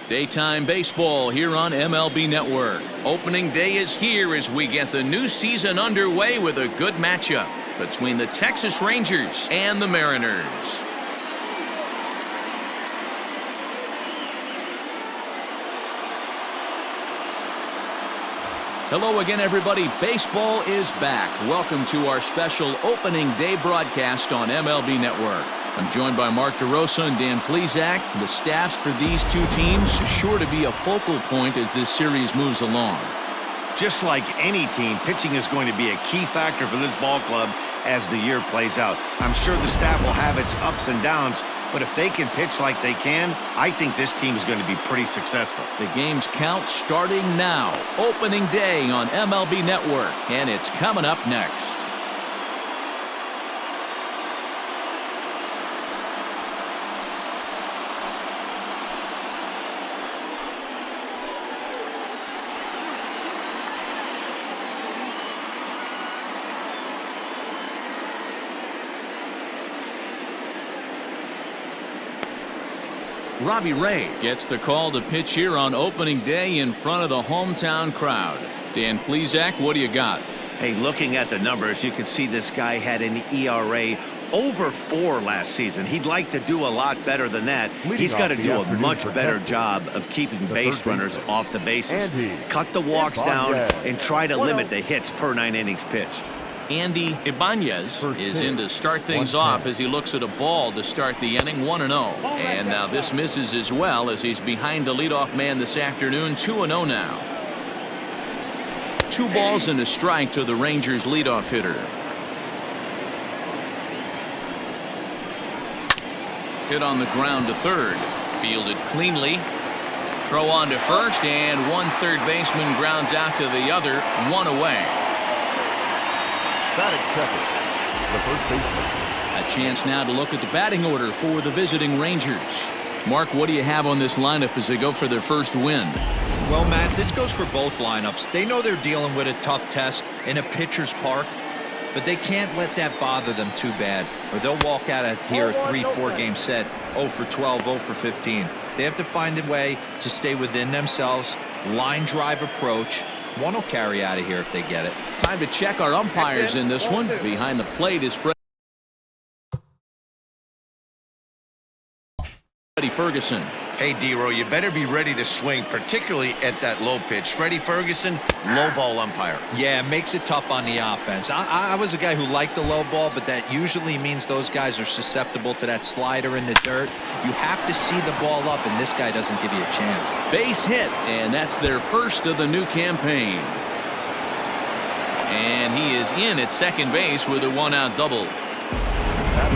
Daytime baseball here on MLB Network. Opening day is here as we get the new season underway with a good matchup between the Texas Rangers and the Mariners. Hello again, everybody. Baseball is back. Welcome to our special opening day broadcast on MLB Network. I'm joined by Mark DeRosa and Dan Plesac. The staffs for these two teams are sure to be a focal point as this series moves along. Just like any team, pitching is going to be a key factor for this ball club as the year plays out. I'm sure the staff will have its ups and downs, but if they can pitch like they can, I think this team is going to be pretty successful. The game's count starting now. Opening day on MLB Network, and it's coming up next. Robbie Ray gets the call to pitch here on opening day in front of the hometown crowd. Dan Plesac, what do you got? Hey, looking at the numbers, you can see this guy had an ERA over 4 last season. He'd like to do a lot better than that. He's got to do a much better job of keeping base runners off the bases. Cut the walks down and try to limit the hits per 9 innings pitched. Andy Ibanez is in to start things off as he looks at a ball to start the inning, 1-0. And now this misses as well as he's behind the leadoff man this afternoon, 2-0 now. 2 balls and a strike to the Rangers leadoff hitter. Hit on the ground to third. Fielded cleanly. Throw on to first, and one third baseman grounds out to the other, 1 away. Batting second, the first baseman. A chance now to look at the batting order for the visiting Rangers. Mark, what do you have on this lineup as they go for their first win? Well, Matt, this goes for both lineups. They know they're dealing with a tough test in a pitcher's park, but they can't let that bother them too bad, or they'll walk out of here a 3-4 game set, 0 for 12, 0 for 15. They have to find a way to stay within themselves, line drive approach. One will carry out of here if they get it. Time to check our umpires in this one. Behind the plate is Freddie Ferguson. Hey, D-Row, you better be ready to swing, particularly at that low pitch. Freddie Ferguson, low ball umpire. Yeah, it makes it tough on the offense. I was a guy who liked the low ball, but that usually means those guys are susceptible to that slider in the dirt. You have to see the ball up, and this guy doesn't give you a chance. Base hit, and that's their first of the new campaign. And he is in at second base with a 1-out double.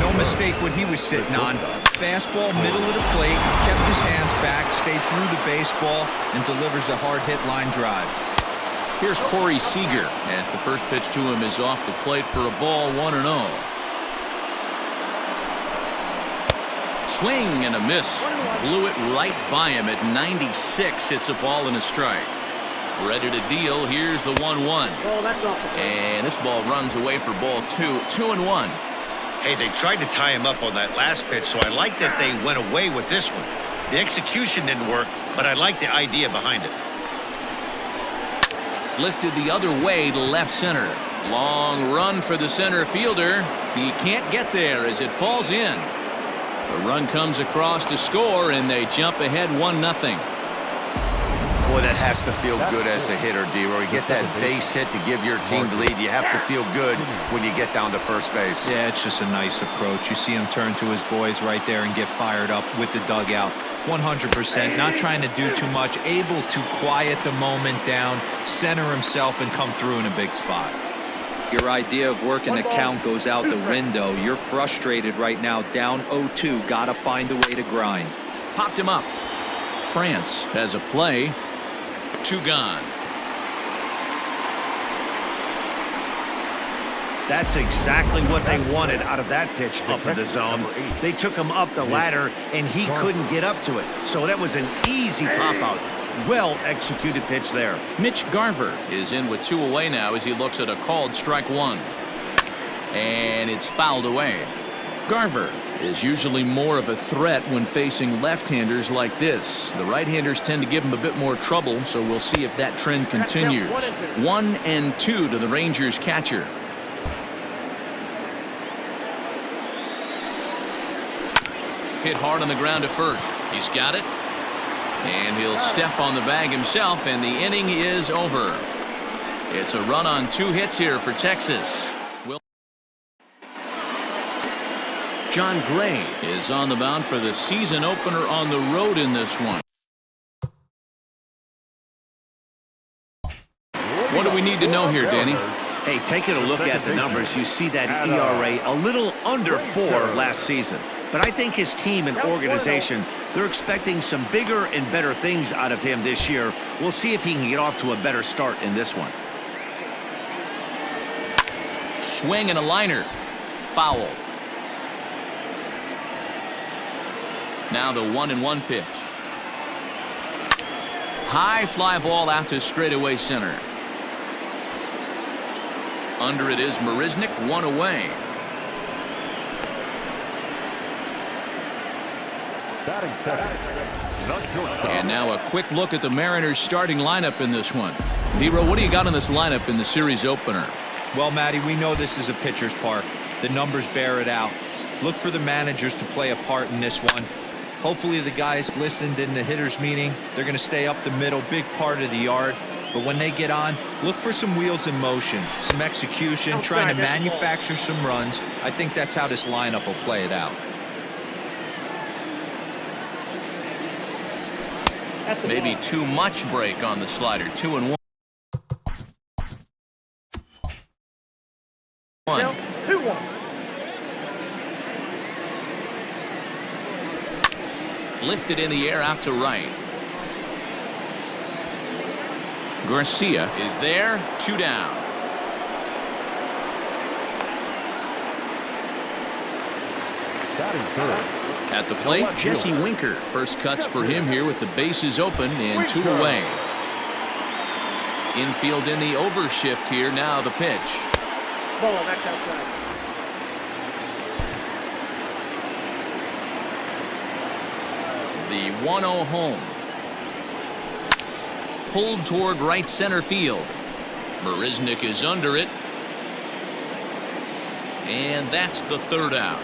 No mistake what he was sitting on. Fastball, middle of the plate, kept his hands back, stayed through the baseball, and delivers a hard-hit line drive. Here's Corey Seager as the first pitch to him is off the plate for a ball, 1-0. Swing and a miss. Blew it right by him at 96. It's a ball and a strike. Ready to deal. Here's the 1-1. And this ball runs away for ball 2. 2-1. Hey, they tried to tie him up on that last pitch, so I like that they went away with this one. The execution didn't work, but I like the idea behind it. Lifted the other way to left center. Long run for the center fielder. He can't get there as it falls in. The run comes across to score, and they jump ahead 1-0. Boy, that has to feel good as a hitter, D-Roy. You get that base hit to give your team the lead. You have to feel good when you get down to first base. Yeah, it's just a nice approach. You see him turn to his boys right there and get fired up with the dugout. 100%, not trying to do too much, able to quiet the moment down, center himself, and come through in a big spot. Your idea of working the count goes out the window. You're frustrated right now, down 0-2. Got to find a way to grind. Popped him up. France has a play. 2 gone. That's exactly what they wanted out of that pitch up in the zone. They took him up the ladder, and he couldn't get up to it. So that was an easy pop-out. Well-executed pitch there. Mitch Garver is in with 2 away now as he looks at a called strike 1. And it's fouled away. Garver is usually more of a threat when facing left-handers like this. The right-handers tend to give him a bit more trouble, so we'll see if that trend continues. 1-2 to the Rangers catcher. Hit hard on the ground to first. He's got it. And he'll step on the bag himself, and the inning is over. It's a run on 2 hits here for Texas. John Gray is on the mound for the season opener on the road in this one. What do we need to know here, Danny? Hey, taking a look at the numbers, you see that ERA a little under 4 last season. But I think his team and organization, they're expecting some bigger and better things out of him this year. We'll see if he can get off to a better start in this one. Swing and a liner. Foul. Now the 1-1 pitch. High fly ball out to straightaway center. Under it is Marisnik, 1 away. And now a quick look at the Mariners starting lineup in this one. Nero, what do you got on this lineup in the series opener? Well, Matty, we know this is a pitcher's park. The numbers bear it out. Look for the managers to play a part in this one. Hopefully the guys listened in the hitters meeting. They're going to stay up the middle, big part of the yard. But when they get on, look for some wheels in motion, some execution, trying to manufacture some runs. I think that's how this lineup will play it out. Maybe too much break on the slider. 2-1. 2-1. Lifted in the air out to right. Garcia is there. 2 down. At the plate, Jesse Winker. First cuts for him here with the bases open and 2 away. Infield in the overshift here. Now the pitch. Ball, that's outside. The 1-0 home. Pulled toward right center field. Marisnik is under it. And that's the 3rd out.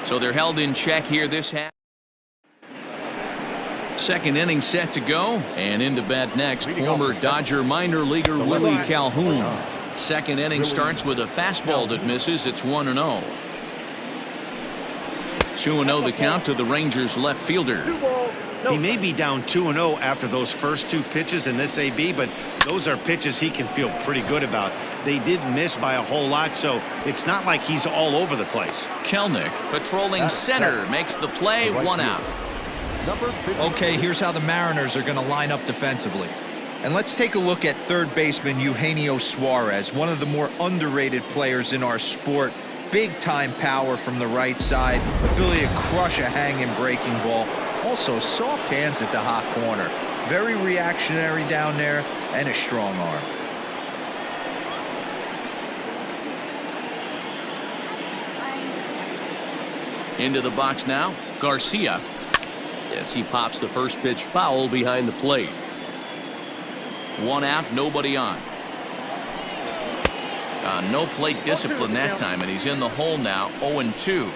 So they're held in check here this half. 2nd inning set to go. And into bat next, former Dodger minor leaguer Willie Calhoun. 2nd inning starts with a fastball that misses. It's 1-0. 2-0 the count to the Rangers left fielder. He may be down 2-0 after those first 2 pitches in this AB, but those are pitches he can feel pretty good about. They did miss by a whole lot, so it's not like he's all over the place. Kelnick patrolling center makes the play. 1 out. Okay, here's how the Mariners are going to line up defensively. And let's take a look at 3rd baseman Eugenio Suarez, one of the more underrated players in our sport. Big-time power from the right side, ability to crush a hanging breaking ball. Also, soft hands at the hot corner. Very reactionary down there, and a strong arm. Into the box now, Garcia. Yes, he pops the first pitch foul behind the plate. 1 out, nobody on. No plate discipline that time, and he's in the hole now. 0-2.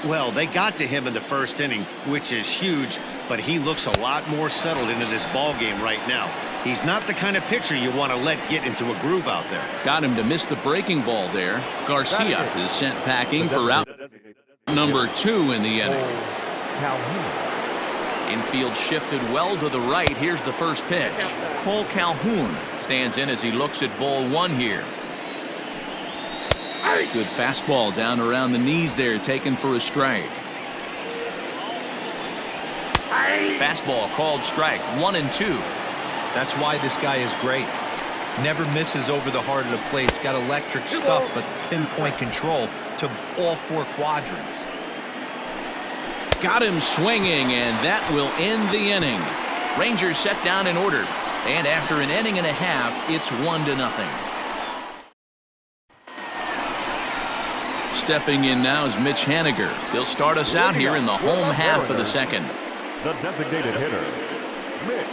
Well, they got to him in the 1st inning, which is huge, but he looks a lot more settled into this ball game right now. He's not the kind of pitcher you want to let get into a groove out there. Got him to miss the breaking ball there. Garcia is sent packing for out number 2 in the inning. Infield shifted well to the right. Here's the first pitch. Cole Calhoun stands in as he looks at ball 1 here. Good fastball down around the knees there, taken for a strike. Fastball called strike. 1-2. That's why this guy is great. Never misses over the heart of the plate. He's got electric stuff, but pinpoint control to all 4 quadrants. Got him swinging, and that will end the inning. Rangers set down in order, and after an inning and a half, it's 1-0. Stepping in now is Mitch Haniger. He'll start us out here in the home half of the second. The designated hitter, Mitch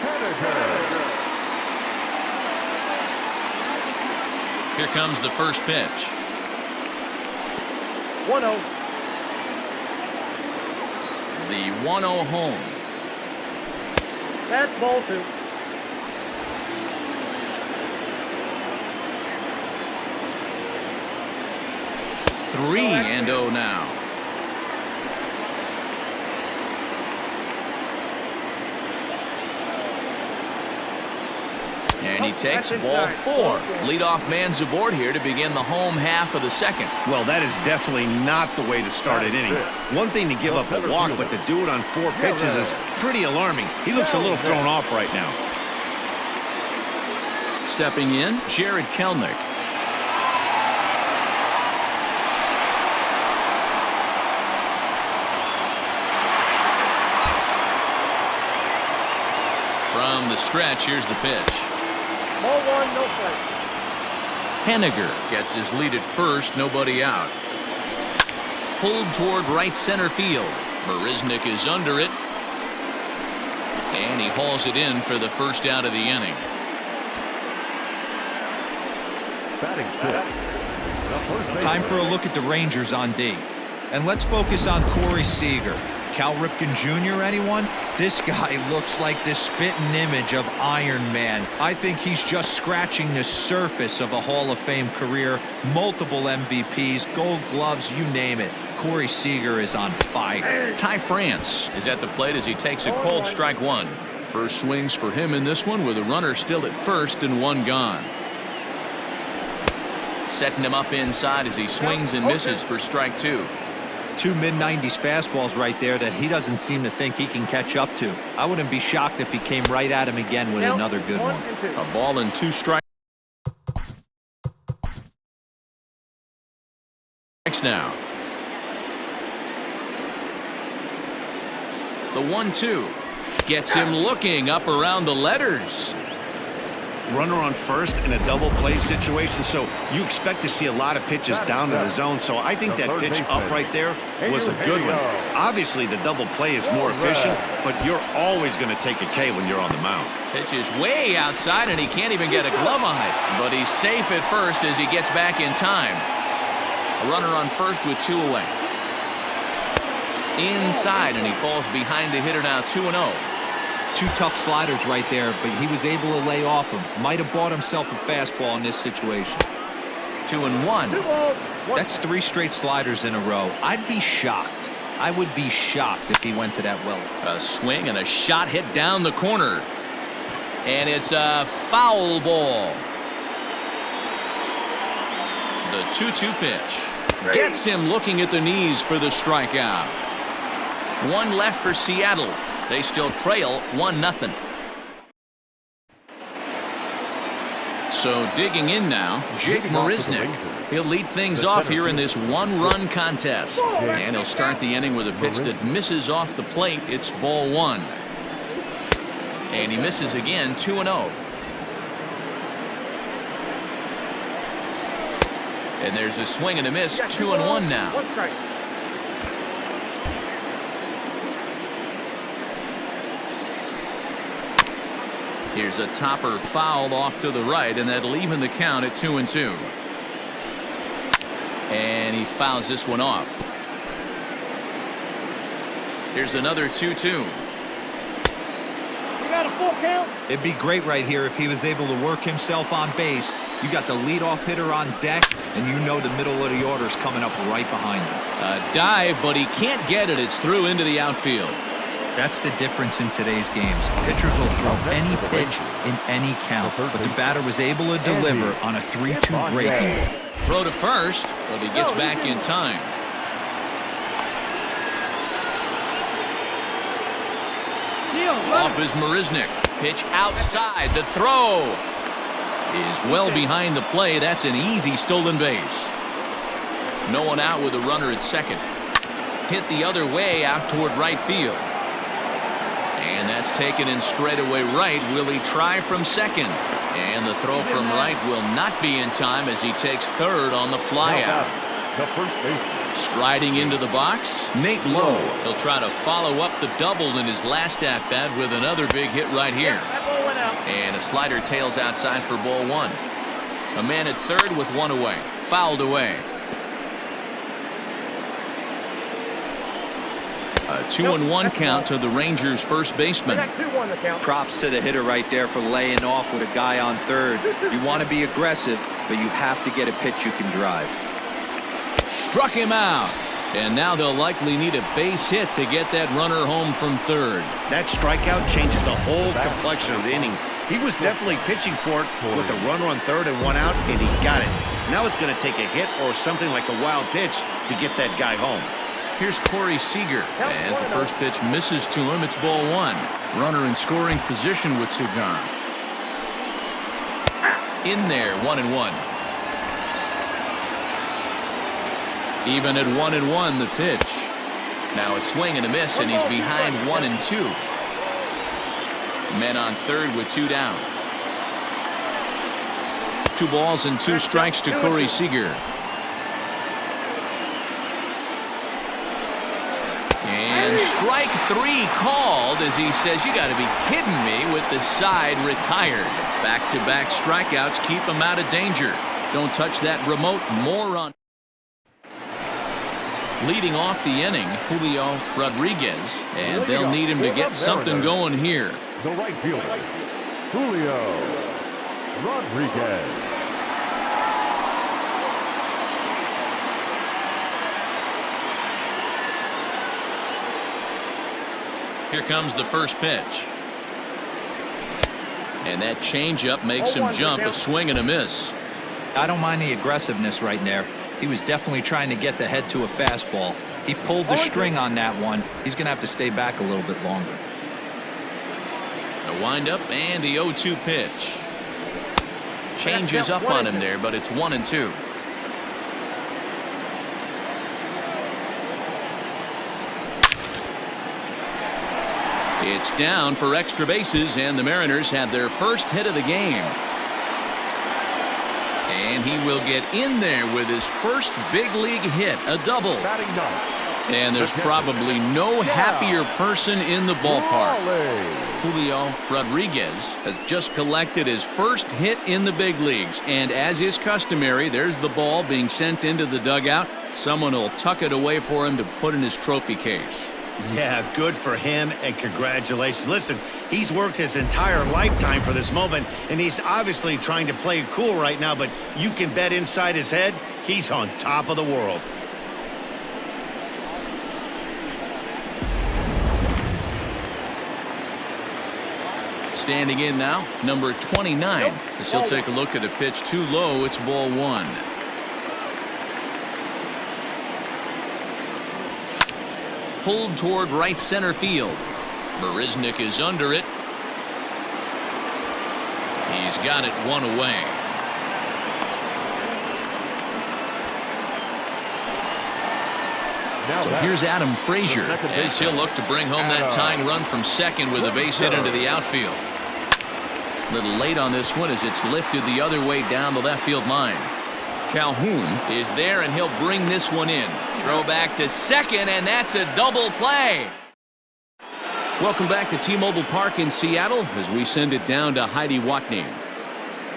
Haniger. Here comes the first pitch. 1-0. The 1-0 home. That's ball 2. Three and 0 now. And he takes ball 4. Leadoff man's aboard here to begin the home half of the second. Well, that is definitely not the way to start an inning. One thing to give up a walk, but to do it on 4 pitches is pretty alarming. He looks a little thrown off right now. Stepping in, Jared Kelnick. From the stretch, here's the pitch. Ball 1, no play. Haniger gets his lead at first, nobody out. Pulled toward right center field. Marisnick is under it. And he hauls it in for the first out of the inning. Time for a look at the Rangers on D. And let's focus on Corey Seager. Cal Ripken Jr., anyone? This guy looks like the spitting image of Iron Man. I think he's just scratching the surface of a Hall of Fame career. Multiple MVPs, Gold Gloves, you name it. Corey Seager is on fire. Ty France is at the plate as he takes a called strike 1. First swings for him in this one with a runner still at first and 1 gone. Setting him up inside as he swings and misses for strike 2. 2 mid-90s fastballs right there that he doesn't seem to think he can catch up to. I wouldn't be shocked if he came right at him again with another good one. A ball and 2 strikes now. The 1-2 gets him looking up around the letters. Runner on first in a double play situation, so you expect to see a lot of pitches down to the zone. So I think that pitch up right there was a good one. Obviously, the double play is more efficient, but you're always going to take a K when you're on the mound. Pitch is way outside, and he can't even get a glove on it. But he's safe at first as he gets back in time. A runner on first with 2 away. Inside, and he falls behind the hitter now 2-0. 2 tough sliders right there, but he was able to lay off him. Might have bought himself a fastball in this situation. 2-1. That's 3 straight sliders in a row. I'd be shocked. I would be shocked if he went to that well. A swing and a shot hit down the corner. And it's a foul ball. The 2-2 pitch gets him looking at the knees for the strikeout. 1 left for Seattle. They still trail 1-0. So digging in now, Jake Marisnick. He'll lead things off here in this 1-run contest. And he'll start the inning with a pitch that misses off the plate. It's ball 1. And he misses again, 2-0. And there's a swing and a miss, 2-1 now. Here's a topper fouled off to the right, and that'll even the count at 2-2. And he fouls this one off. Here's another 2-2. We got a full count. It'd be great right here if he was able to work himself on base. You got the leadoff hitter on deck, and you know the middle of the order is coming up right behind him. A dive, but he can't get it. It's through into the outfield. That's the difference in today's games. Pitchers will throw any pitch in any count, but the batter was able to deliver on a 3-2 break. Throw to first, but he gets back in time. Off is Marisnick. Pitch outside. The throw is well behind the play. That's an easy stolen base. No one out with a runner at second. Hit the other way out toward right field. And that's taken in straightaway right. Will he try from second? And the throw from right will not be in time as he takes third on the flyout. The first baseman. Striding into the box, Nate Lowe. He'll try to follow up the double in his last at-bat with another big hit right here. That ball went out. And a slider tails outside for ball one. A man at third with one away. Fouled away. A 2-1 count to the Rangers' first We baseman. got 2-1 the count. Props to the hitter right there for laying off with a guy on third. You want to be aggressive, but you have to get a pitch you can drive. Struck him out. And now they'll likely need a base hit to get that runner home from third. That strikeout changes the whole complexion of the inning. He was definitely pitching for it with a runner on third and one out, and he got it. Now it's going to take a hit or something like a wild pitch to get that guy home. Here's Corey Seager. As the first pitch misses to him, it's ball one. Runner in scoring position with two gone. In there, 1-1. Even at 1-1, the pitch. Now a swing and a miss, and he's behind 1-2. Men on third with two down. 2 balls and 2 strikes to Corey Seager. And strike 3 called as he says, you got to be kidding me, with the side retired. Back-to-back strikeouts keep him out of danger. Don't touch that remote. More on. Leading off the inning, Julio Rodriguez, and they'll need him to get something going here. The right fielder, Julio Rodriguez. Here comes the first pitch. And that changeup makes him jump. A swing and a miss. I don't mind the aggressiveness right there. He was definitely trying to get the head to a fastball. He pulled the string on that one. He's going to have to stay back a little bit longer. A windup and the 0-2 pitch. Changes up on him there, but it's 1-2. It's down for extra bases, and the Mariners had their first hit of the game. And he will get in there with his first big league hit, a double. Batting ninth. And there's probably no happier person in the ballpark. Julio Rodriguez has just collected his first hit in the big leagues. And as is customary, there's the ball being sent into the dugout. Someone will tuck it away for him to put in his trophy case. Yeah, good for him, and congratulations. Listen, he's worked his entire lifetime for this moment, and he's obviously trying to play it cool right now, but you can bet inside his head, he's on top of the world. Standing in now, number 29. As he'll take a look at a pitch too low, it's ball one. Pulled toward right center field. Marisnik is under it. He's got it one away. So here's Adam Frazier as he'll look to bring home that tying run from second with a base hit into the outfield. A little late on this one as it's lifted the other way down the left field line. Calhoun is there, and he'll bring this one in. Throw back to second, and that's a double play. Welcome back to T-Mobile Park in Seattle as we send it down to Heidi Watney.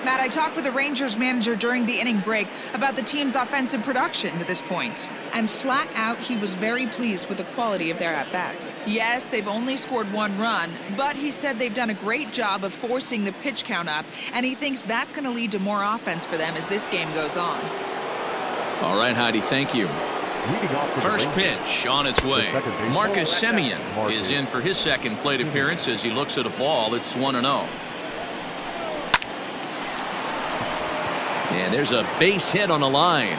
Matt, I talked with the Rangers manager during the inning break about the team's offensive production to this point. And flat out, he was very pleased with the quality of their at-bats. Yes, they've only scored 1 run, but he said they've done a great job of forcing the pitch count up, and he thinks that's going to lead to more offense for them as this game goes on. All right, Heidi, thank you. First pitch on its way. Marcus Semien is in for his second plate appearance as he looks at a ball. It's 1-0. And there's a base hit on the line.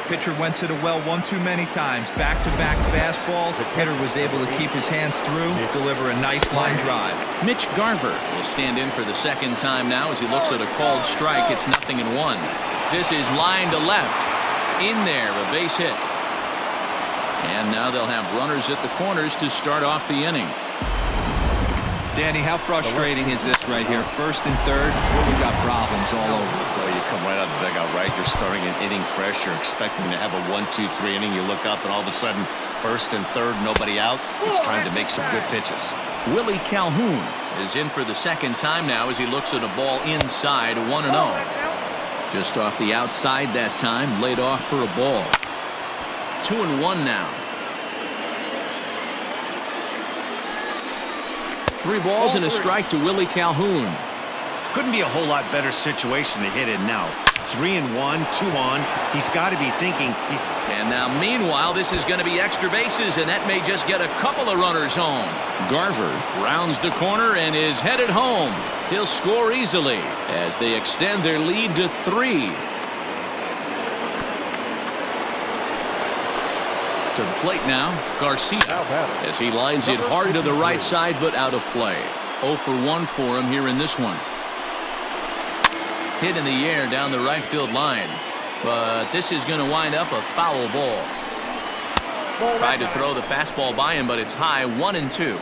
Pitcher went to the well one too many times. Back-to-back fastballs. The hitter was able to keep his hands through, deliver a nice line drive. Mitch Garver will stand in for the second time now as he looks at a called strike. It's 0-1. This is line to left. In there, a base hit. And now they'll have runners at the corners to start off the inning. Danny, how frustrating is this right here? First and third, we got problems all over the Well, place. you come right out of the dugout, right? You're starting an inning fresh. You're expecting to have a 1-2-3 inning. You look up, and all of a sudden, first and third, nobody out. It's time to make some good pitches. Willie Calhoun is in for the second time now as he looks at a ball inside, 1-0. Just off the outside that time, laid off for a ball. 2-1 now. 3 balls and a strike to Willie Calhoun. Couldn't be a whole lot better situation to hit in now. 3-1, 2 on. He's got to be thinking. And now, meanwhile, this is going to be extra bases, and that may just get a couple of runners home. Garver rounds the corner and is headed home. He'll score easily as they extend their lead to 3. To the plate now, Garcia, as he lines it hard to the right side, but out of play. 0 for 1 for him here in this one. Hit in the air down the right field line, but this is going to wind up a foul ball. Tried to throw the fastball by him, but it's high. 1-2.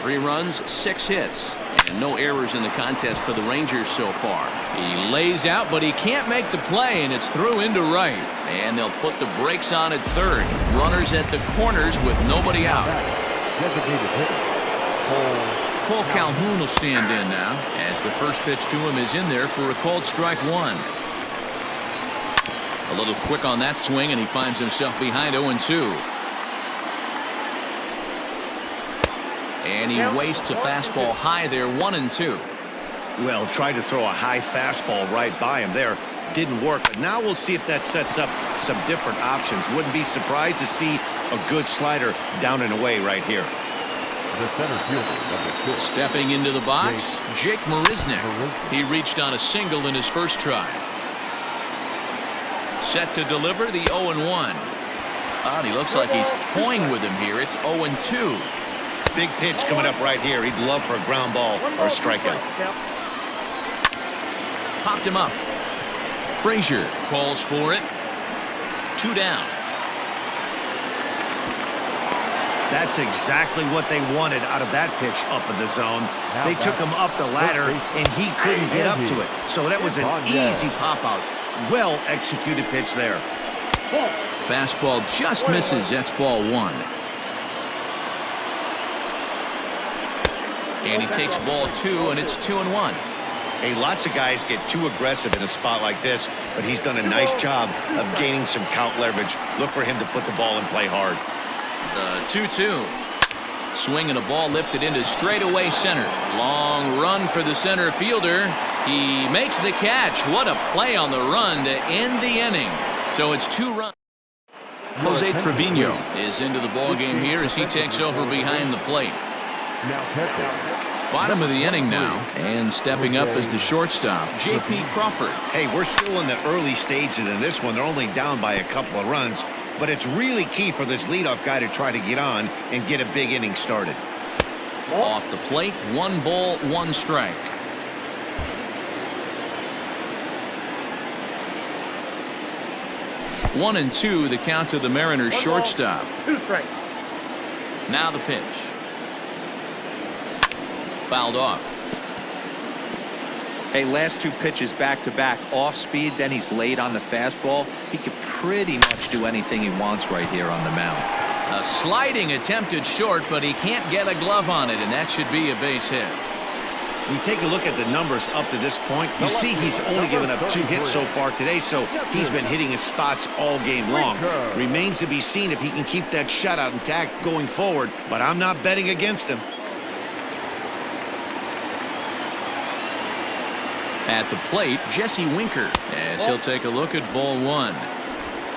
3 runs, 6 hits, and no errors in the contest for the Rangers so far. He lays out, but he can't make the play, and it's through into right. And they'll put the brakes on at third. Runners at the corners with nobody out. Cole Calhoun will stand in now as the first pitch to him is in there for a called strike 1. A little quick on that swing, and he finds himself behind 0-2. And he wastes a fastball high there, 1-2. Well, tried to throw a high fastball right by him there. Didn't work, but now we'll see if that sets up some different options. Wouldn't be surprised to see a good slider down and away right here. The center fielder, number 6. Stepping into the box, Jake Marisnick. He reached on a single in his first try. Set to deliver the 0-1. Oh, he looks like he's toying with him here. It's 0-2. Big pitch coming up right here. He'd love for a ground ball or a strikeout. Popped him up. Frazier calls for it. 2 down. That's exactly what they wanted out of that pitch up in the zone. They took him up the ladder, and he couldn't get up to it. So that was an easy pop-out. Well executed pitch there. Fastball just misses. That's ball 1. And he takes ball 2, and it's 2-1. Hey, lots of guys get too aggressive in a spot like this, but he's done a nice job of gaining some count leverage. Look for him to put the ball in play hard. The 2-2. Swing and a ball lifted into straightaway center. Long run for the center fielder. He makes the catch. What a play on the run to end the inning. So it's 2 runs. Jose Trevino is into the ball game here as he takes over behind the plate. Now catcher. Bottom of the inning now, and stepping up as the shortstop, J.P. Crawford. Hey, we're still in the early stages in this one. They're only down by a couple of runs, but it's really key for this leadoff guy to try to get on and get a big inning started. Off the plate, 1 ball, 1 strike. One and 2, the count to the Mariners shortstop. 2 strikes. Now the pitch. Fouled off. Hey, last 2 pitches back-to-back off speed, then he's laid on the fastball. He could pretty much do anything he wants right here on the mound. A sliding attempted short, but he can't get a glove on it, and that should be a base hit. We take a look at the numbers up to this point. You see he's only given up 2 hits so far today, so he's been hitting his spots all game long. Remains to be seen if he can keep that shutout intact going forward, but I'm not betting against him. At the plate, Jesse Winker, as he'll take a look at ball 1.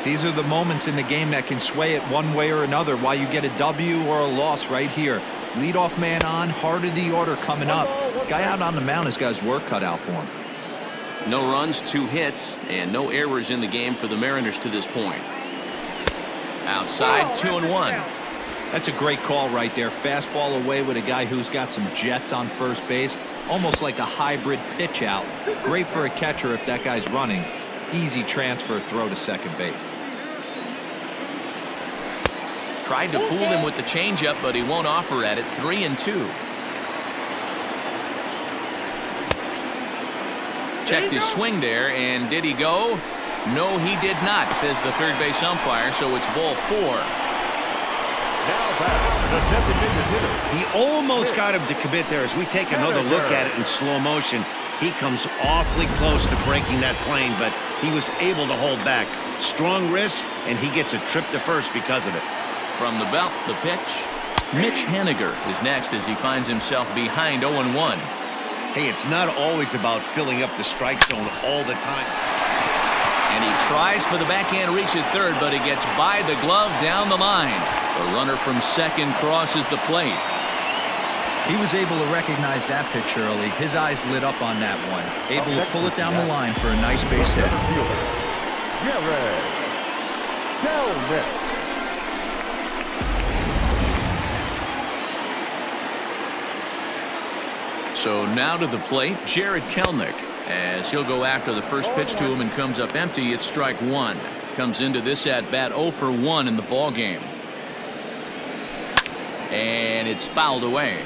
These are the moments in the game that can sway it one way or another, why you get a W or a loss right here. Leadoff man on, heart of the order coming up. Guy out on the mound has got his work cut out for him. No runs, 2 hits, and no errors in the game for the Mariners to this point. Outside, 2-1. That's a great call right there. Fastball away with a guy who's got some jets on first base. Almost like a hybrid pitch out. Great for a catcher if that guy's running. Easy transfer throw to second base. Tried to fool him with the changeup, but he won't offer at it. 3-2. checked his swing there, and did he go? No, he did not, says the third base umpire, so it's ball 4. Now back, the designated hitter. He almost got him to commit there. As we take another look at it in slow motion, he comes awfully close to breaking that plane, but he was able to hold back. Strong wrist, and he gets a trip to first because of it. From the belt, the pitch. Mitch Haniger is next as he finds himself behind 0-1. Hey, it's not always about filling up the strike zone all the time. And he tries for the backhand reach at third, but he gets by the glove down the line. The runner from second crosses the plate. He was able to recognize that pitch early. His eyes lit up on that one. Able to pull it down the line for a nice base hit. So now to the plate, Jared Kelenic, as he'll go after the first pitch to him and comes up empty. It's strike 1. Comes into this at bat 0 for 1 in the ball game. And it's fouled away.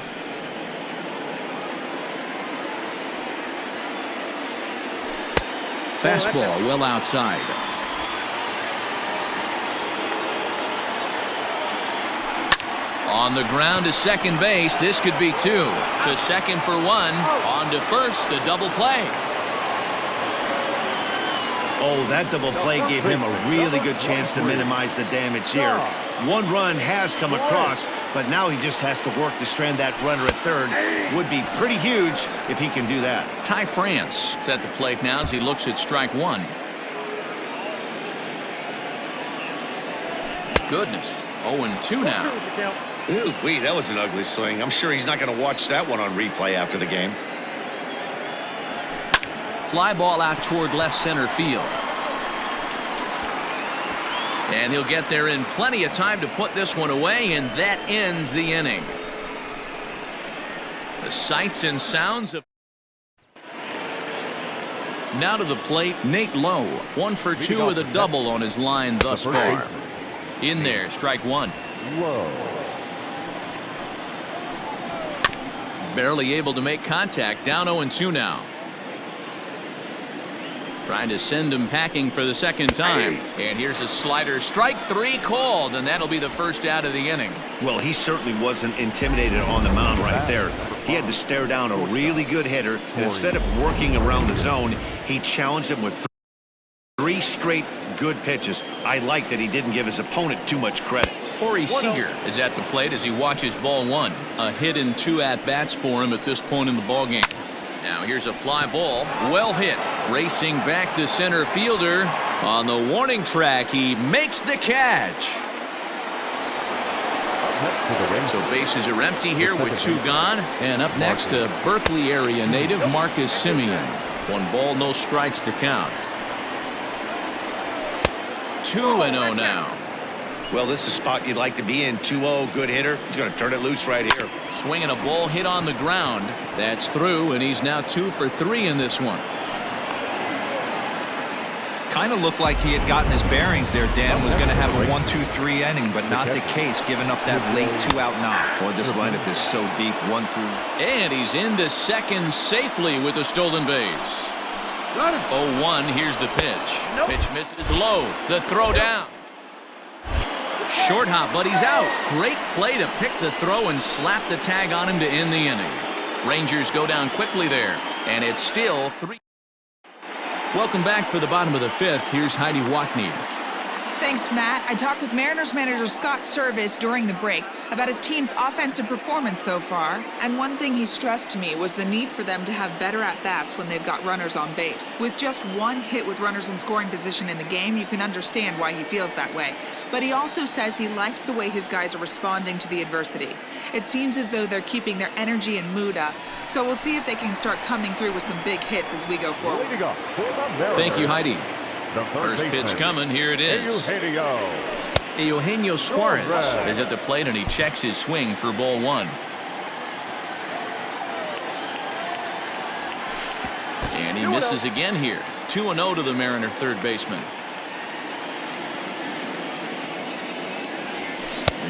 Fastball well outside. On the ground to second base. This could be 2. To second for 1. On to first. A double play. Oh, that double play gave him a really good chance to minimize the damage here. 1 run has come across, but now he just has to work to strand that runner at third. Would be pretty huge if he can do that. Ty France is at the plate now as he looks at strike 1. Goodness. 0-2 now. Ooh, wait, that was an ugly swing. I'm sure he's not going to watch that one on replay after the game. Fly ball out toward left center field. And he'll get there in plenty of time to put this one away, and that ends the inning. The sights and sounds of... Now to the plate, Nate Lowe. 1 for 2 with a double on his line thus far. In there, strike 1. Barely able to make contact. Down 0-2 now. Trying to send him packing for the second time. And here's a slider. Strike 3 called, and that'll be the first out of the inning. Well, he certainly wasn't intimidated on the mound right there. He had to stare down a really good hitter, and instead of working around the zone, he challenged him with 3 straight good pitches. I like that he didn't give his opponent too much credit. Corey Seager is at the plate as he watches ball 1. A hit and 2 at-bats for him at this point in the ballgame. Now here's a fly ball. Well hit. Racing back the center fielder. On the warning track, he makes the catch. So bases are empty here with 2 gone. And up next, a Berkeley area native, Marcus Simeon. 1 ball, no strikes to count. 2-0 now. Well, this is a spot you'd like to be in. 2-0, good hitter. He's going to turn it loose right here. Swinging a ball hit on the ground. That's through, and he's now 2 for 3 in this one. Kind of looked like he had gotten his bearings there. Dan was going to have a 1-2-3 inning, but not the case, giving up that late 2-out knock. Boy, this lineup is so deep. 1 through. And he's into second safely with the stolen base. 0-1. Here's the pitch. Pitch misses low. The throw down. Short hop, but he's out. Great play to pick the throw and slap the tag on him to end the inning. Rangers go down quickly there, and it's still 3. Welcome back for the bottom of the 5th. Here's Heidi Watney. Thanks, Matt. I talked with Mariners manager Scott Service during the break about his team's offensive performance so far. And one thing he stressed to me was the need for them to have better at-bats when they've got runners on base. With just 1 hit with runners in scoring position in the game, you can understand why he feels that way. But he also says he likes the way his guys are responding to the adversity. It seems as though they're keeping their energy and mood up. So we'll see if they can start coming through with some big hits as we go forward. Thank you, Heidi. First pitch coming. Here it is. Eugenio Suarez is at the plate, and he checks his swing for ball 1. And he misses again here. 2-0 to the Mariner third baseman.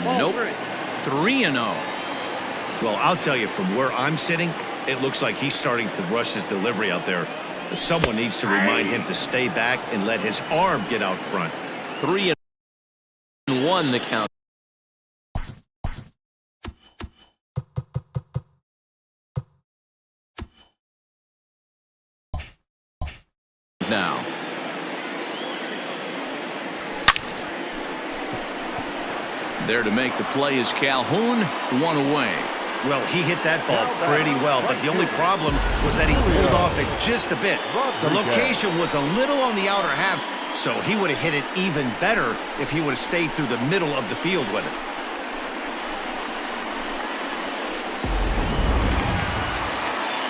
Nope. 3-0. Well, I'll tell you, from where I'm sitting, it looks like he's starting to rush his delivery out there. Someone needs to remind him to stay back and let his arm get out front. 3-1 the count. Now. There to make the play is Calhoun, one away. Well, he hit that ball pretty well, but the only problem was that he pulled off it just a bit. The location was a little on the outer half, so he would have hit it even better if he would have stayed through the middle of the field with it.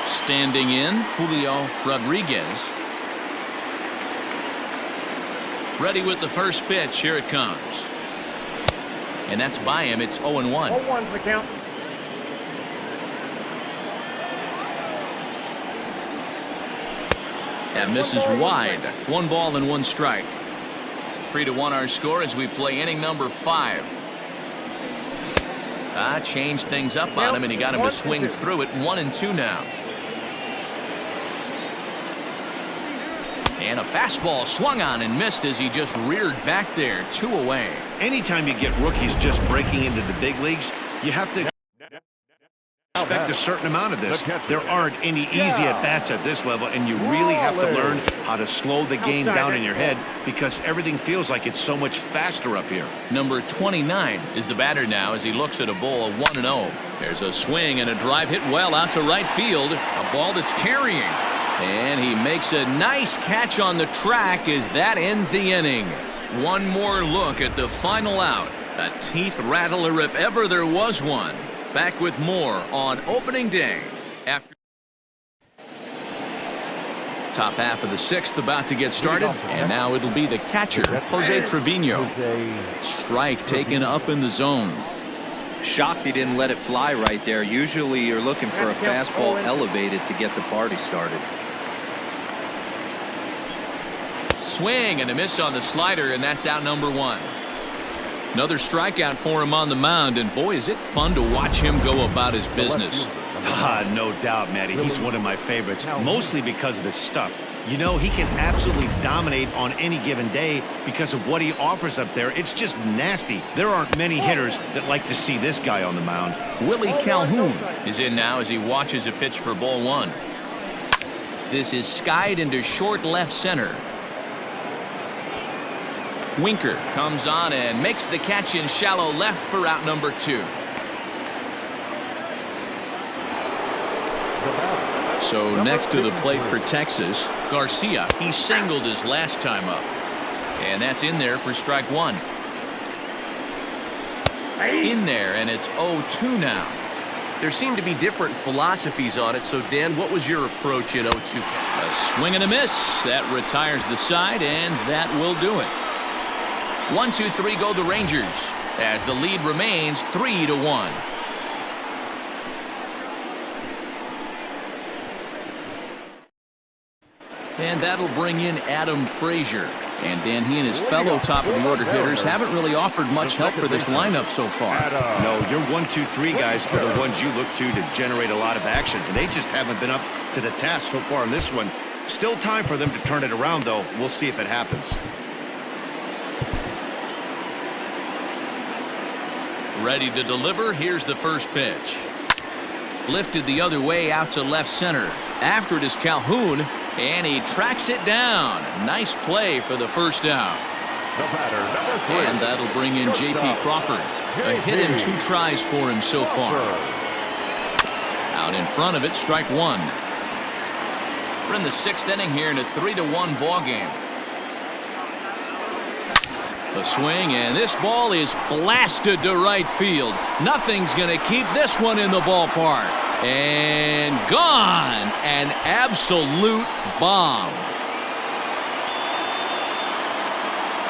Standing in, Julio Rodriguez. Ready with the first pitch. Here it comes. And that's by him. It's 0-1. 0-1's the count. That misses wide. 1 ball and 1 strike. 3-1 our score as we play inning number 5. Changed things up on him, and he got him to swing through it. 1-2 now. And a fastball swung on and missed as he just reared back there. 2 away. Anytime you get rookies just breaking into the big leagues, you have to expect a certain amount of this. There aren't any easy at-bats at this level, and you really have to learn how to slow the game down in your head because everything feels like it's so much faster up here. Number 29 is the batter now as he looks at a ball of 1-0. There's a swing and a drive hit well out to right field. A ball that's carrying. And he makes a nice catch on the track as that ends the inning. One more look at the final out. A teeth rattler if ever there was one. Back with more on opening day. After top half of the 6th about to get started. And now it'll be the catcher, Jose Trevino. Strike taken up in the zone. Shocked he didn't let it fly right there. Usually you're looking for a fastball elevated to get the party started. Swing and a miss on the slider, and that's out number 1. Another strikeout for him on the mound, and boy, is it fun to watch him go about his business. No doubt, Matty. He's one of my favorites, mostly because of his stuff. You know, he can absolutely dominate on any given day because of what he offers up there. It's just nasty. There aren't many hitters that like to see this guy on the mound. Willie Calhoun is in now as he watches a pitch for ball 1. This is skied into short left center. Winker comes on and makes the catch in shallow left for out number 2. So next to the plate for Texas, Garcia. He singled his last time up. And that's in there for strike 1. In there, and it's 0-2 now. There seem to be different philosophies on it. So, Dan, what was your approach at 0-2? A swing and a miss. That retires the side, and that will do it. 1-2-3 go the Rangers as the lead remains 3-1. And that'll bring in Adam Frazier. And Dan, he and his fellow top-of-the-order hitters haven't really offered much help for this lineup so far. No, your 1-2-3 guys are the ones you look to generate a lot of action, and they just haven't been up to the task so far in this one. Still time for them to turn it around, though. We'll see if it happens. Ready to deliver. Here's the first pitch. Lifted the other way out to left center. After it is Calhoun, and he tracks it down. Nice play for the first out. And that'll bring in J.P. Crawford. A hit in 2 tries for him so far. Out in front of it, strike 1. We're in the 6th inning here in a 3-1 ball game. A swing, and this ball is blasted to right field. Nothing's going to keep this one in the ballpark. And gone. An absolute bomb.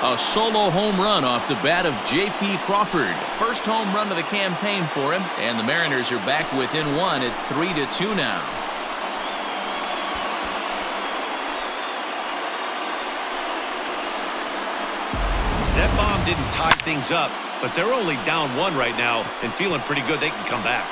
A solo home run off the bat of J.P. Crawford. First home run of the campaign for him. And the Mariners are back within 1 at 3-2 now. That bomb didn't tie things up, but they're only down 1 right now and feeling pretty good they can come back.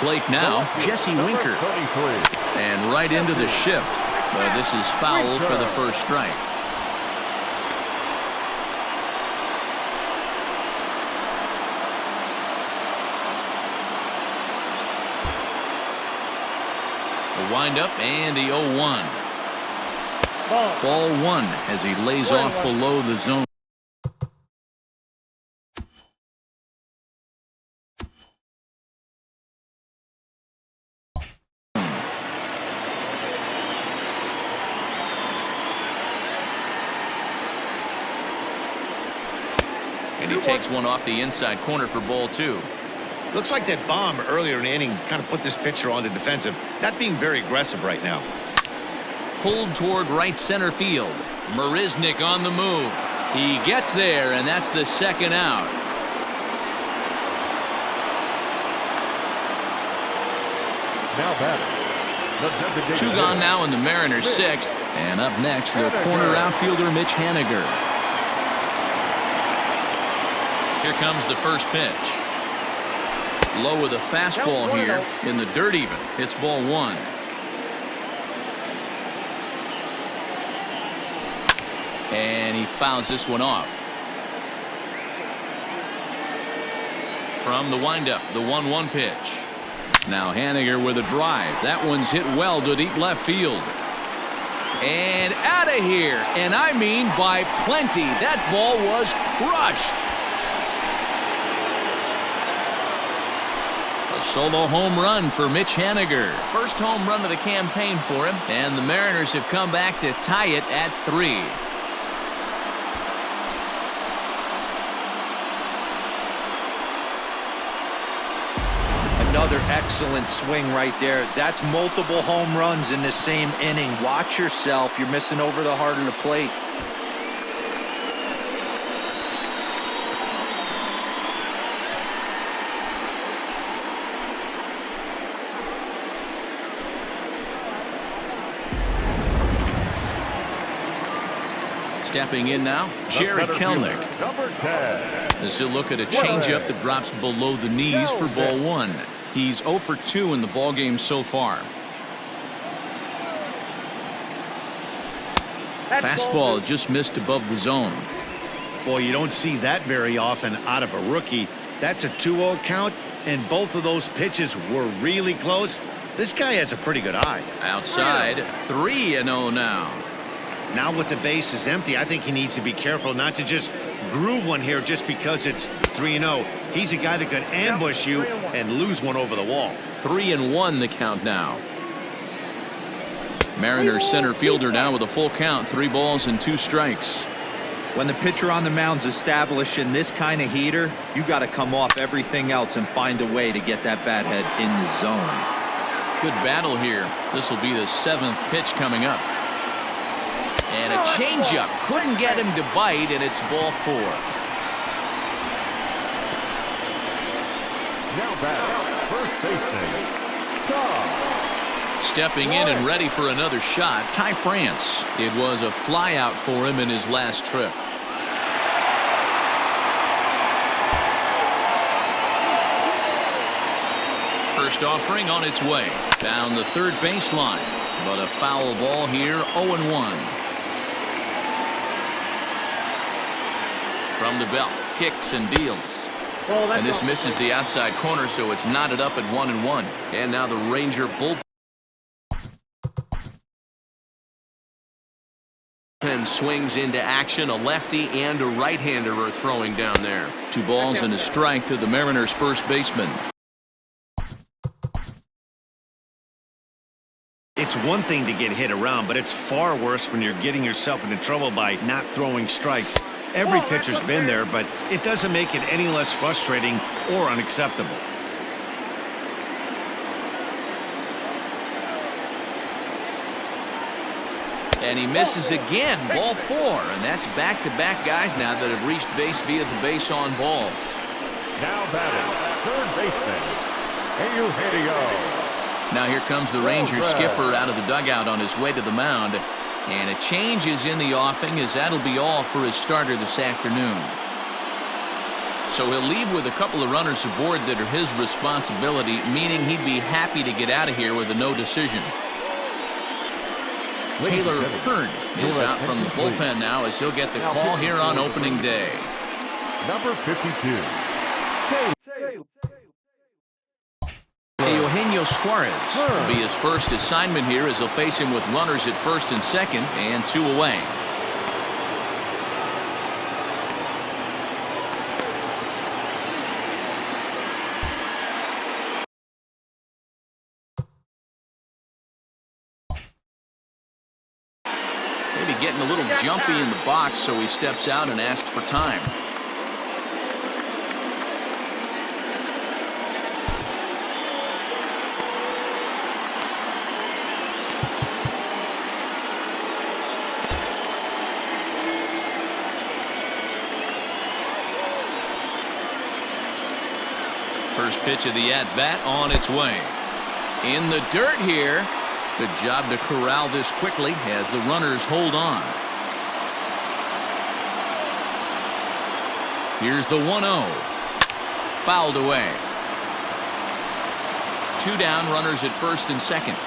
plate now, Jesse Winker. 33. And right into the shift. But this is foul for the first strike. A windup and the 0-1. Ball one as he lays off below the zone. And he takes one off the inside corner for ball two. Looks like that bomb earlier in the inning kind of put this pitcher on the defensive. Not being very aggressive right now. Pulled toward right center field. Marisnick on the move. He gets there, and that's the second out. Now batting. Two gone now in the Mariners' sixth. And up next, the corner outfielder Mitch Haniger. Here comes the first pitch. Low with a fastball here in the dirt even. It's ball one. And he fouls this one off. From the windup, the 1-1 pitch. Now Haniger with a drive. That one's hit well to deep left field. And out of here. And I mean by plenty. That ball was crushed. A solo home run for Mitch Haniger. First home run of the campaign for him. And the Mariners have come back to tie it at 3. Another excellent swing right there. That's multiple home runs in the same inning. Watch yourself. You're missing over the heart of the plate. Stepping in now, Jared Kelnick. Number 10. As he'll look at a changeup that drops below the knees for ball one. He's 0 for 2 in the ballgame so far. Fastball just missed above the zone. Boy, you don't see that very often out of a rookie. That's a 2-0 count, and both of those pitches were really close. This guy has a pretty good eye. Outside, 3-0 now. Now with the bases empty, I think he needs to be careful not to just groove one here just because it's 3-0. He's a guy that could ambush you and lose one over the wall. 3-1 the count now. Mariners center fielder now with a full count, 3 balls and 2 strikes. When the pitcher on the mound's establishing this kind of heater, you got to come off everything else and find a way to get that bat head in the zone. Good battle here. This will be the 7th pitch coming up. And a changeup couldn't get him to bite, and it's ball 4. Now batting. First baseman. Shaw. Stepping in and ready for another shot, Ty France. It was a flyout for him in his last trip. First offering on its way down the third baseline, but a foul ball here, 0-1. From the belt, kicks and deals. And this misses the outside corner, so it's knotted up at 1-1. And now the Ranger bullpen swings into action. A lefty and a right-hander are throwing down there. 2 balls and a strike to the Mariners' first baseman. It's one thing to get hit around, but it's far worse when you're getting yourself into trouble by not throwing strikes. Every pitcher's been there, but it doesn't make it any less frustrating or unacceptable. And he misses again, ball 4, and that's back-to-back guys now that have reached base via the base on ball. Now batting. Third baseman. Eugenio. Now here comes the Rangers skipper out of the dugout on his way to the mound. And a change is in the offing, as that'll be all for his starter this afternoon. So he'll leave with a couple of runners aboard that are his responsibility, meaning he'd be happy to get out of here with a no decision. Taylor Hearn is out from the bullpen now as he'll get the call here on opening day. Number 52. Eugenio Suarez will be his first assignment here as he'll face him with runners at first and second and 2 away. Maybe getting a little jumpy in the box, so he steps out and asks for time. First pitch of the at-bat on its way. In the dirt here. Good job to corral this quickly as the runners hold on. Here's the 1-0. Fouled away. 2 down, runners at first and second.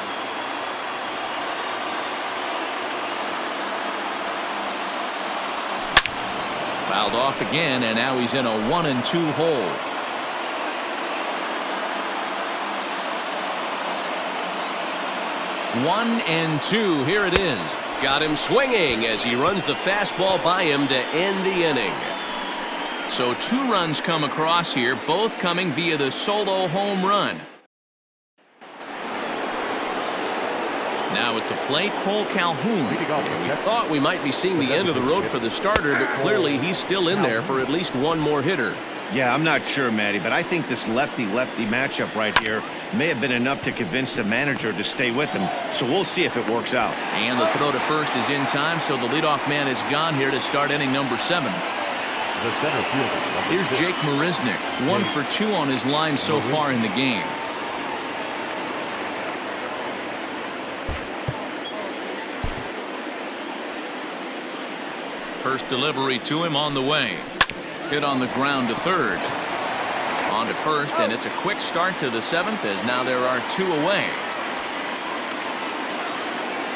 Fouled off again, and now he's in a 1-2 hole. 1-2. Here it is. Got him swinging as he runs the fastball by him to end the inning. So 2 runs come across here, both coming via the solo home run. Now at the plate, Cole Calhoun. And we thought we might be seeing the end of the road for the starter, but clearly he's still in there for at least one more hitter. Yeah, I'm not sure, Matty, but I think this lefty-lefty matchup right here may have been enough to convince the manager to stay with him. So we'll see if it works out. And the throw to first is in time, so the leadoff man is gone here to start inning number 7. The center fielder. Here's Jake Marisnick, 1 for 2 on his line so far in the game. First delivery to him on the way. Hit on the ground to third. On to first, and it's a quick start to the 7th as now there are 2 away.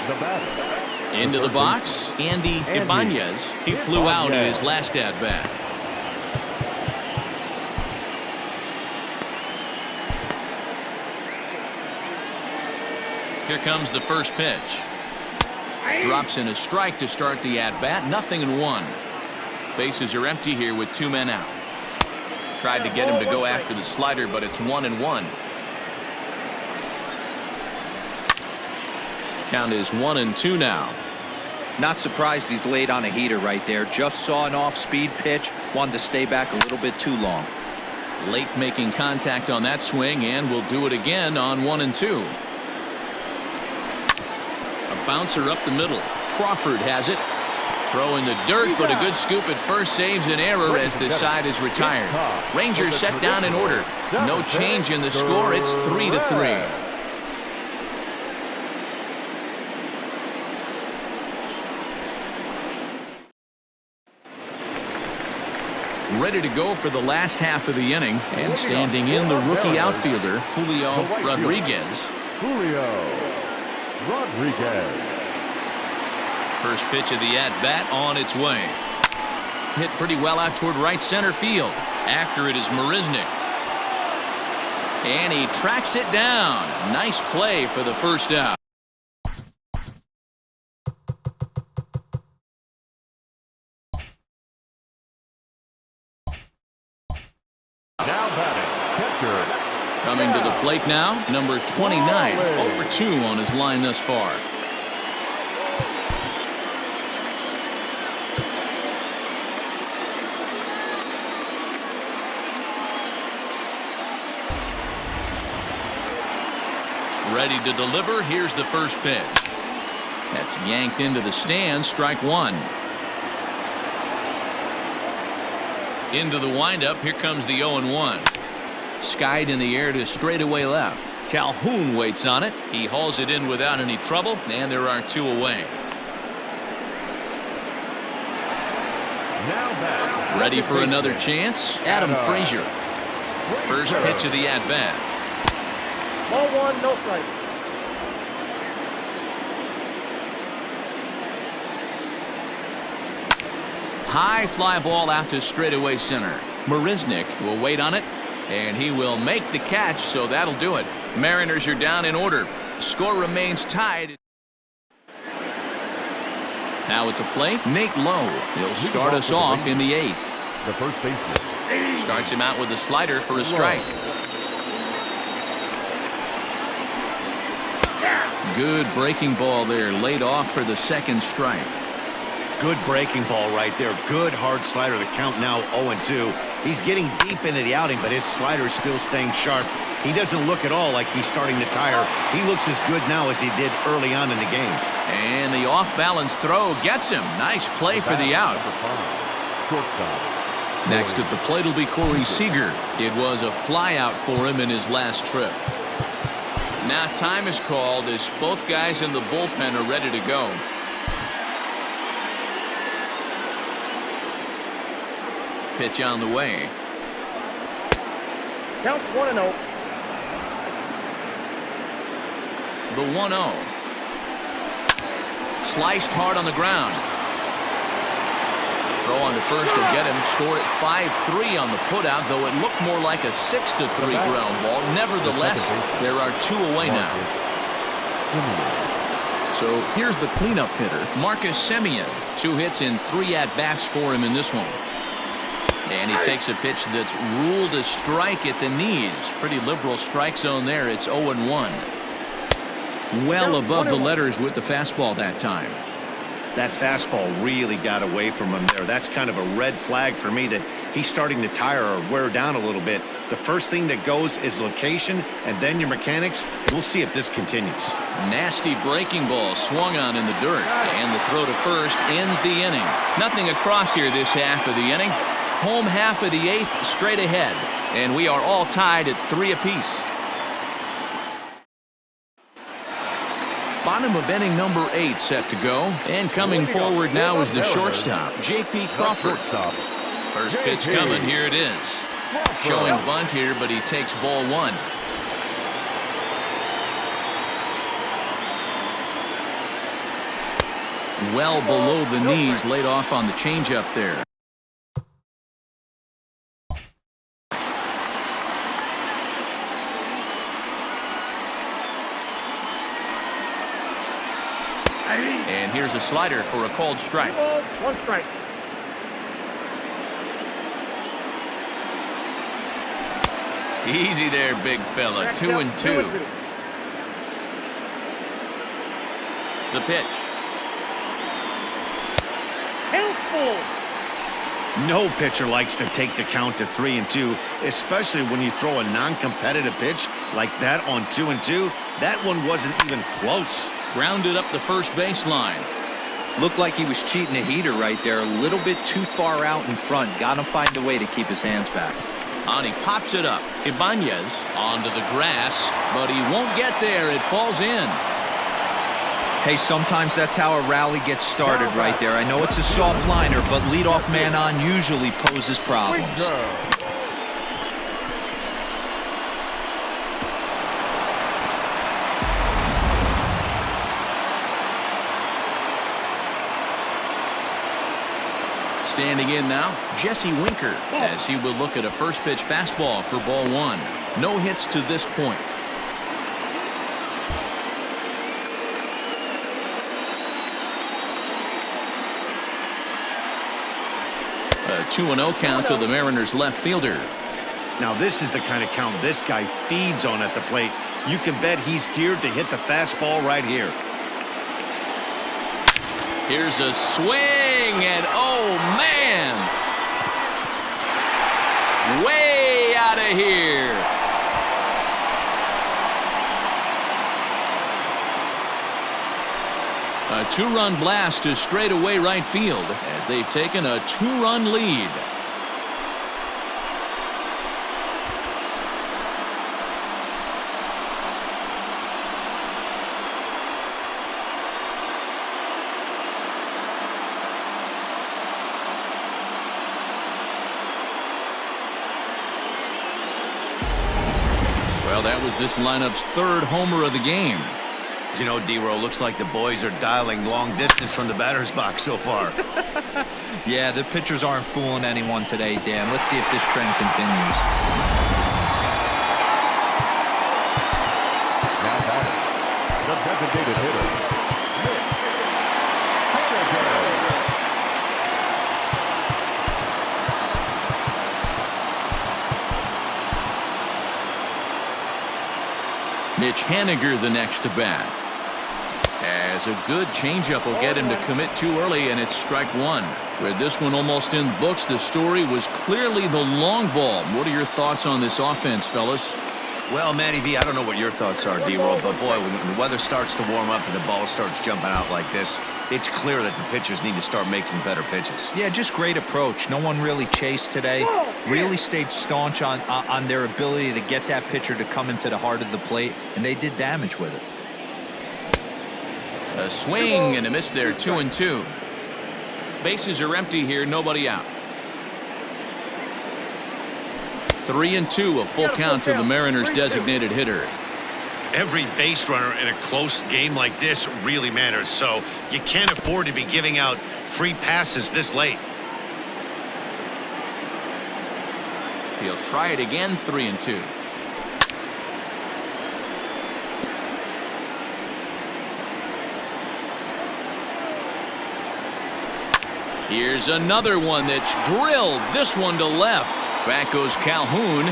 The batter. Into the box, Andy Ibanez. He flew out in his last at-bat. Here comes the first pitch. Drops in a strike to start the at-bat. 0-1. Bases are empty here with 2 men out. Tried to get him to go after the slider, but it's 1-1. Count is 1-2 now. Not surprised he's laid on a heater right there. Just saw an off-speed pitch. Wanted to stay back a little bit too long. Late making contact on that swing, and will do it again on 1-2. A bouncer up the middle. Crawford has it. Throw in the dirt, but a good scoop at first saves an error as this side is retired. Rangers set down in order. No change in the score. It's 3-3. Ready to go for the last half of the inning, and standing in the rookie outfielder, Julio Rodriguez. First pitch of the at-bat on its way. Hit pretty well out toward right center field. After it is Marisnick. And he tracks it down. Nice play for the first out. Now batting, catcher. Coming to the plate now, number 29. 0 for 2 on his line thus far. Ready to deliver. Here's the first pitch. That's yanked into the stands. Strike 1. Into the windup. Here comes the 0-1. Skied in the air to straightaway left. Calhoun waits on it. He hauls it in without any trouble, and there are 2 away. Now batting. Ready for another chance? Adam Frazier. First pitch of the at-bat. Ball one, no strike. High fly ball out to straightaway center. Marisnick will wait on it, and he will make the catch, so that'll do it. Mariners are down in order. Score remains tied. Now at the plate, Nate Lowe. He'll start us off in the 8th. The first baseman. Starts him out with a slider for a strike. Good breaking ball there, laid off for the second strike. Good breaking ball right there. Good hard slider. The count now 0-2. He's getting deep into the outing, but his slider is still staying sharp. He doesn't look at all like he's starting to tire. He looks as good now as he did early on in the game. And the off-balance throw gets him. Nice play for the out. Shortstop. Next at the plate will be Corey Seager. It was a fly out for him in his last trip. Now time is called as both guys in the bullpen are ready to go. Pitch on the way. Counts 1-0. The 1-0. Sliced hard on the ground. Throw on to first will get him. Score at 5-3 on the putout, though it looked more like a 6-3 ground ball. Nevertheless, there are 2 away now. So here's the cleanup hitter, Marcus Semien. 2 hits in 3 at-bats for him in this one. And he takes a pitch that's ruled a strike at the knees. Pretty liberal strike zone there. It's 0-1. Well above the letters with the fastball that time. That fastball really got away from him there. That's kind of a red flag for me that he's starting to tire or wear down a little bit. The first thing that goes is location and then your mechanics. We'll see if this continues. Nasty breaking ball swung on in the dirt. And the throw to first ends the inning. Nothing across here this half of the inning. Home half of the 8th straight ahead. And we are all tied at 3 apiece. Bottom of inning number 8 set to go. And coming forward now is the shortstop, J.P. Crawford. First pitch coming. Here it is. Showing bunt here, but he takes ball 1. Well below the knees, laid off on the changeup there. And here's a slider for a called strike. 1 strike. Easy there, big fella. 2-2. The pitch. Count full. No pitcher likes to take the count to 3-2, especially when you throw a non-competitive pitch like that on 2-2. That one wasn't even close. Grounded up the first baseline. Looked like he was cheating a heater right there. A little bit too far out in front. Got to find a way to keep his hands back. On he pops it up. Ibanez onto the grass, but he won't get there. It falls in. Hey, sometimes that's how a rally gets started right there. I know it's a soft liner, but leadoff man on usually poses problems. Standing in now, Jesse Winker, as he will look at a first pitch fastball for ball 1. No hits to this point. A 2-0 count to the Mariners left fielder. Now this is the kind of count this guy feeds on at the plate. You can bet he's geared to hit the fastball right here. Here's a swing, and oh man! Way out of here. A 2-run blast to straightaway right field as they've taken a 2-run lead. Well, that was this lineup's third homer of the game. You know, D-Row, looks like the boys are dialing long distance from the batter's box so far. Yeah, the pitchers aren't fooling anyone today, Dan. Let's see if this trend continues. Now batting, the designated hitter, Mitch Haniger the next to bat. As a good changeup will get him to commit too early, and it's strike one. With this one almost in books, the story was clearly the long ball. What are your thoughts on this offense, fellas? Well, Matty V, I don't know what your thoughts are, D-Roll, but boy, when the weather starts to warm up and the ball starts jumping out like this, it's clear that the pitchers need to start making better pitches. Yeah, just great approach. No one really chased today. Really stayed staunch on their ability to get that pitcher to come into the heart of the plate, and they did damage with it. A swing and a miss there, 2-2. Bases are empty here, nobody out. 3-2, a full count to the Mariners' designated hitter. Every base runner in a close game like this really matters, so you can't afford to be giving out free passes this late. He'll try it again, 3-2. Here's another one that's drilled. This one to left. Back goes Calhoun.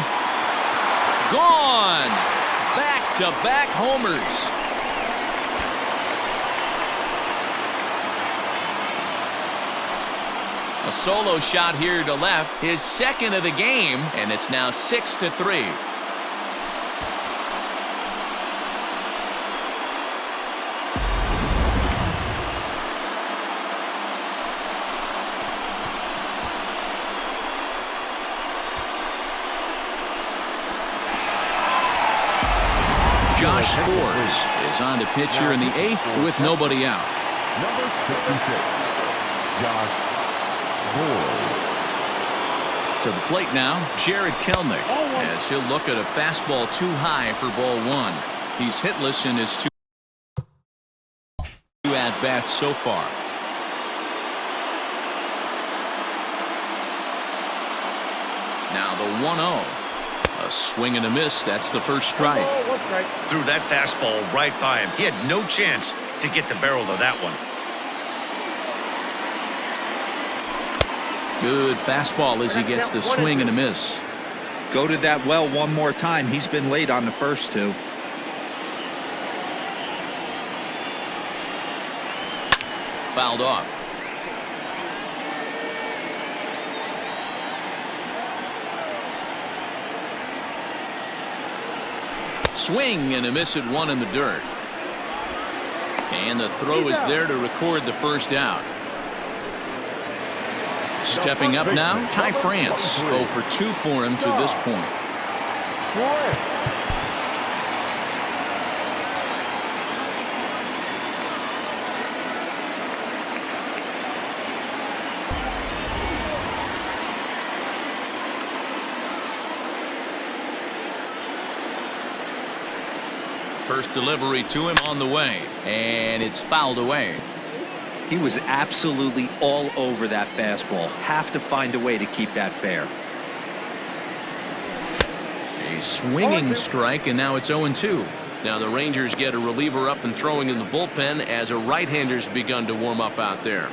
Gone. Back-to-back homers. A solo shot here to left. His second of the game, and it's now 6-3. Josh Sborz is on to pitch here in the 8th with nobody out. number 66, Josh Sborz. To the plate now, Jared Kelnick, as he'll look at a fastball too high for ball one. He's hitless in his two at-bats so far. Now the 1-0. A swing and a miss. That's the first strike. Threw that fastball right by him. He had no chance to get the barrel of that one. Good fastball as he gets the swing and a miss. Go to that well one more time. He's been late on the first two. Fouled off. Swing and a miss at one in the dirt. And the throw is there to record the first out. Stepping up now, Ty France. 0 for 2 for him to this point. First delivery to him on the way, and it's fouled away. He was absolutely all over that fastball. Have to find a way to keep that fair. A swinging strike, and now it's 0-2. Now the Rangers get a reliever up and throwing in the bullpen as a right-hander's begun to warm up out there.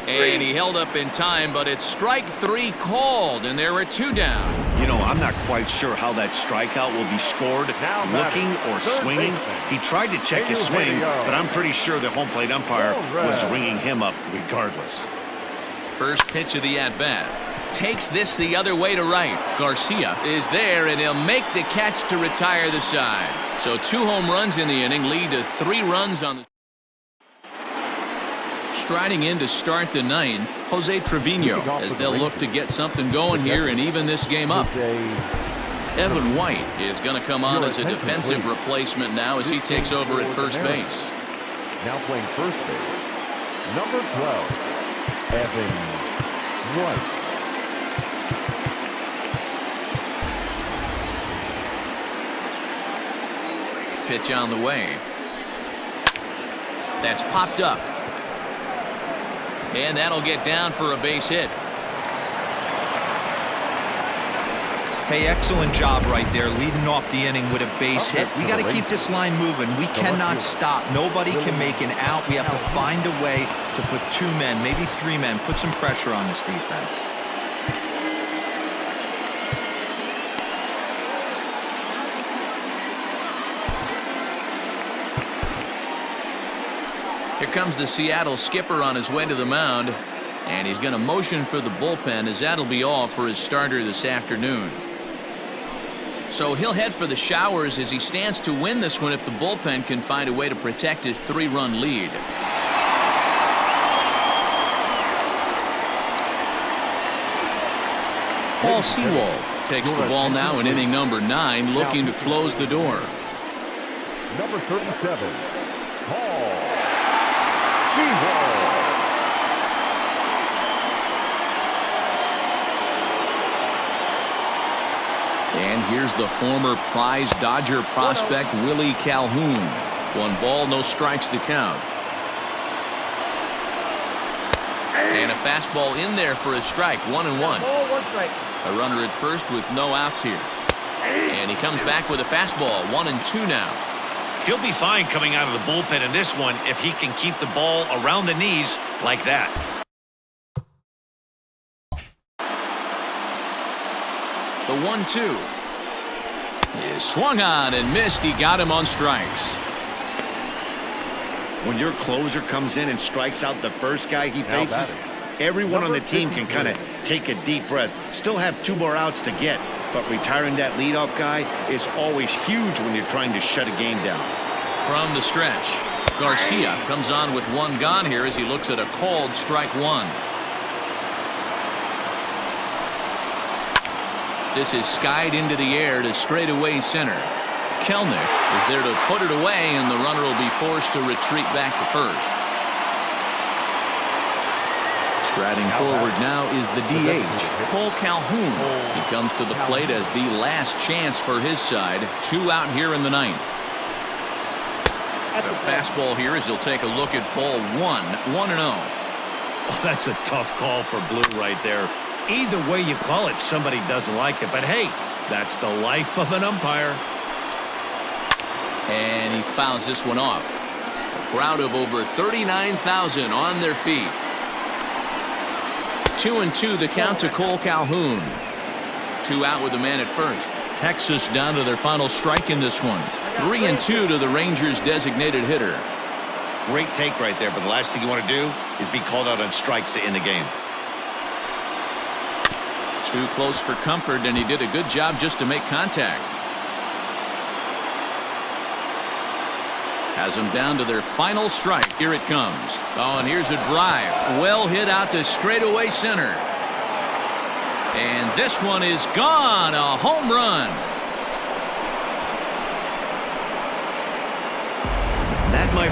And he held up in time, but it's strike 3 called, and there are 2 down. You know, I'm not quite sure how that strikeout will be scored, looking or swinging. He tried to check his swing, but I'm pretty sure the home plate umpire was ringing him up regardless. First pitch of the at-bat. Takes this the other way to right. Garcia is there, and he'll make the catch to retire the side. So 2 home runs in the inning lead to 3 runs on the... Striding in to start the 9th, Jose Trevino, as they'll look to get something going here and even this game up. Evan White is going to come on as a defensive replacement now as he takes over at first base. Now playing first base, number 12, Evan White. Pitch on the way. That's popped up. And that'll get down for a base hit. Hey, excellent job right there, leading off the inning with a base hit. We got to keep this line moving. We cannot stop. Nobody can make an out. We have to find a way to put 2 men, maybe 3 men, put some pressure on this defense. Here comes the Seattle skipper on his way to the mound, and he's going to motion for the bullpen, as that'll be all for his starter this afternoon. So he'll head for the showers as he stands to win this one if the bullpen can find a way to protect his 3-run lead. Paul Sewald takes the ball now in inning number 9, looking to close the door. Number 37, Paul Sewald. And here's the former prize Dodger prospect Willie Calhoun. 1 ball, no strikes the count. And a fastball in there for a strike. 1-1. Ball, 1 strike. A runner at first with no outs here. And he comes back with a fastball. 1-2 now. He'll be fine coming out of the bullpen in this one if he can keep the ball around the knees like that. The 1-2 is swung on and missed. He got him on strikes. When your closer comes in and strikes out the first guy he faces, everyone on the team can kind of take a deep breath. Still have 2 more outs to get, but retiring that leadoff guy is always huge when you're trying to shut a game down. From the stretch, Garcia comes on with 1 gone here as he looks at a called strike 1. This is skied into the air to straightaway center. Kelnick is there to put it away, and the runner will be forced to retreat back to first. Striding forward now is the DH, Cole Calhoun. He comes to the plate as the last chance for his side. 2 out here in the 9th. The fastball here as he'll take a look at ball 1, 1-0. Oh, that's a tough call for Blue right there. Either way you call it, somebody doesn't like it. But hey, that's the life of an umpire. And he fouls this one off. A crowd of over 39,000 on their feet. 2-2 the count to Cole Calhoun. 2 out with the man at first. Texas down to their final strike in this one. 3-2 to the Rangers' designated hitter. Great take right there, but the last thing you want to do is be called out on strikes to end the game. Too close for comfort, and he did a good job just to make contact. Has them down to their final strike. Here it comes. Oh, and here's a drive. Well hit out to straightaway center. And this one is gone. A home run. That, my